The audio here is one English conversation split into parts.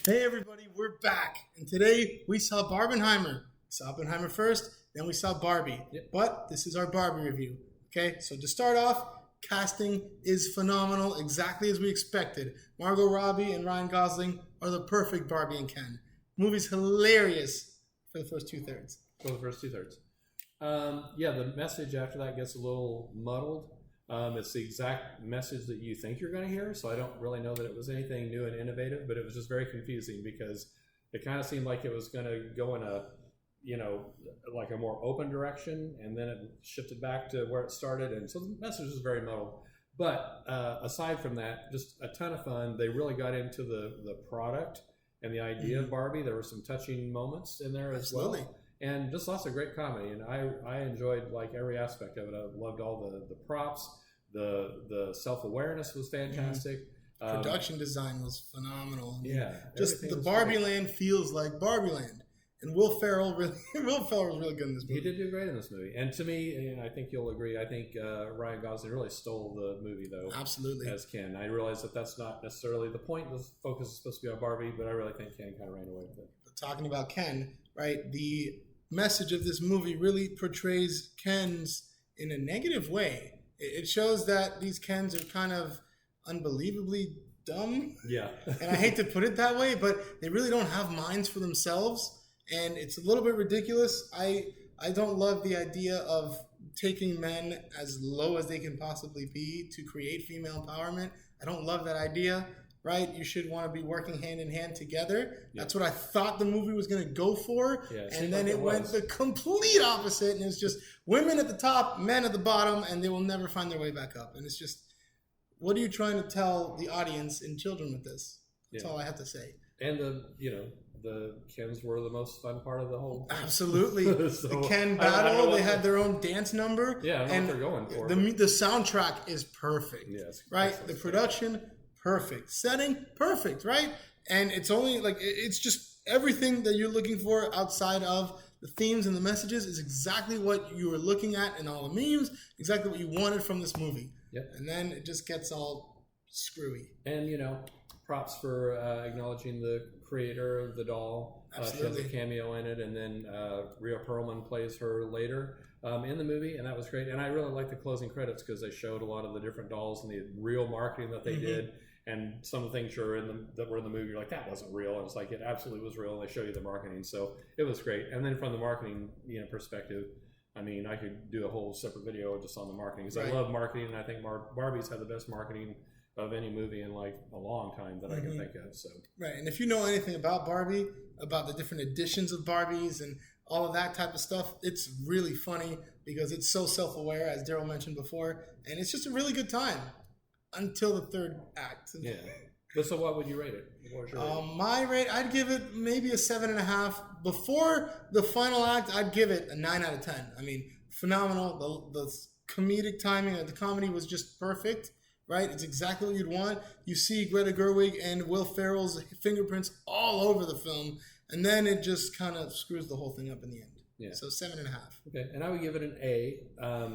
Hey everybody, we're back. And today we saw Barbenheimer. We saw Oppenheimer first, then we saw Barbie. Yep. But this is our Barbie review. Okay, so to start off, casting is phenomenal, exactly as we expected. Margot Robbie and Ryan Gosling are the perfect Barbie and Ken. Movie's hilarious for the first two-thirds. For the first two-thirds. The message after that gets a little muddled. It's the exact message that you think you're going to hear, so I don't really know that it was anything new and innovative, but it was just very confusing because it kind of seemed like it was going to go in a, like a more open direction, and then it shifted back to where it started, and so the message was very muddled. But aside from that, just a ton of fun. They really got into the product and the idea of Barbie. There were some touching moments in there as well. And just lots of great comedy, and I enjoyed like every aspect of it. I loved all the props, the self-awareness was fantastic. Production design was phenomenal. Yeah, just the Barbie Land feels like Barbie Land, and Will Ferrell was really good in this movie. He did do great in this movie, and to me, and I think you'll agree, I think Ryan Gosling really stole the movie though. Absolutely, as Ken. I realize that that's not necessarily the point. The focus is supposed to be on Barbie, but I really think Ken kind of ran away with it. But talking about Ken, right? The message of this movie really portrays Kens in a negative way. It shows that these Kens are kind of unbelievably dumb. Yeah. And I hate to put it that way, but they really don't have minds for themselves. And it's a little bit ridiculous. I don't love the idea of taking men as low as they can possibly be to create female empowerment. I don't love that idea. Right? You should want to be working hand in hand together. Yep. That's what I thought the movie was going to go for. Yeah, and then it went the complete opposite. And it's just women at the top, men at the bottom, and they will never find their way back up. And it's just, what are you trying to tell the audience and children with this? That's all I have to say. And the Kens were the most fun part of the whole thing. Absolutely. So, the Ken battle, they had their own dance number. Yeah, I don't know what they're going for. The soundtrack is perfect. Yes. Right? The production, perfect. Setting, perfect, right? And it's only like, it's just everything that you're looking for outside of the themes and the messages is exactly what you were looking at in all the memes, exactly what you wanted from this movie. Yep. And then it just gets all screwy. And, props for acknowledging the creator of the doll. Absolutely. She has a cameo in it, and then Rhea Perlman plays her later in the movie, and that was great. And I really like the closing credits because they showed a lot of the different dolls and the real marketing that they did. And some of the things that were in the movie, you're like, that wasn't real. And it's like, it absolutely was real. And they show you the marketing. So it was great. And then from the marketing perspective, I mean, I could do a whole separate video just on the marketing because I love marketing. And I think Barbie's had the best marketing of any movie in like a long time that I can think of. So right. And if you know anything about Barbie, about the different editions of Barbies and all of that type of stuff, it's really funny because it's so self-aware, as Darryl mentioned before. And it's just a really good time. Until the third act. Yeah. So what would you rate it? What was your rating? My rate, I'd give it maybe a 7.5. Before the final act, I'd give it a 9 out of 10. I mean, phenomenal. The comedic timing of the comedy was just perfect, right? It's exactly what you'd want. You see Greta Gerwig and Will Ferrell's fingerprints all over the film, and then it just kind of screws the whole thing up in the end. Yeah. So 7.5. Okay, and I would give it an A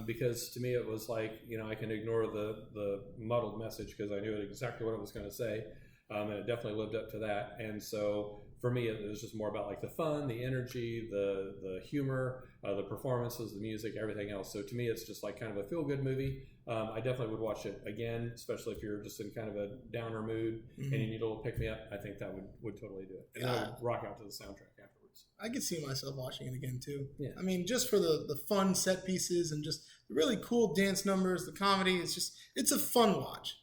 because to me it was like, I can ignore the muddled message because I knew exactly what it was going to say, and it definitely lived up to that. And so for me, it was just more about like the fun, the energy, the humor, the performances, the music, everything else. So to me, it's just like kind of a feel-good movie. I definitely would watch it again, especially if you're just in kind of a downer mood and you need a little pick-me-up. I think that would totally do it. And I would rock out to the soundtrack afterwards. I could see myself watching it again too. Yeah. I mean, just for the fun set pieces and just the really cool dance numbers, the comedy, it's a fun watch.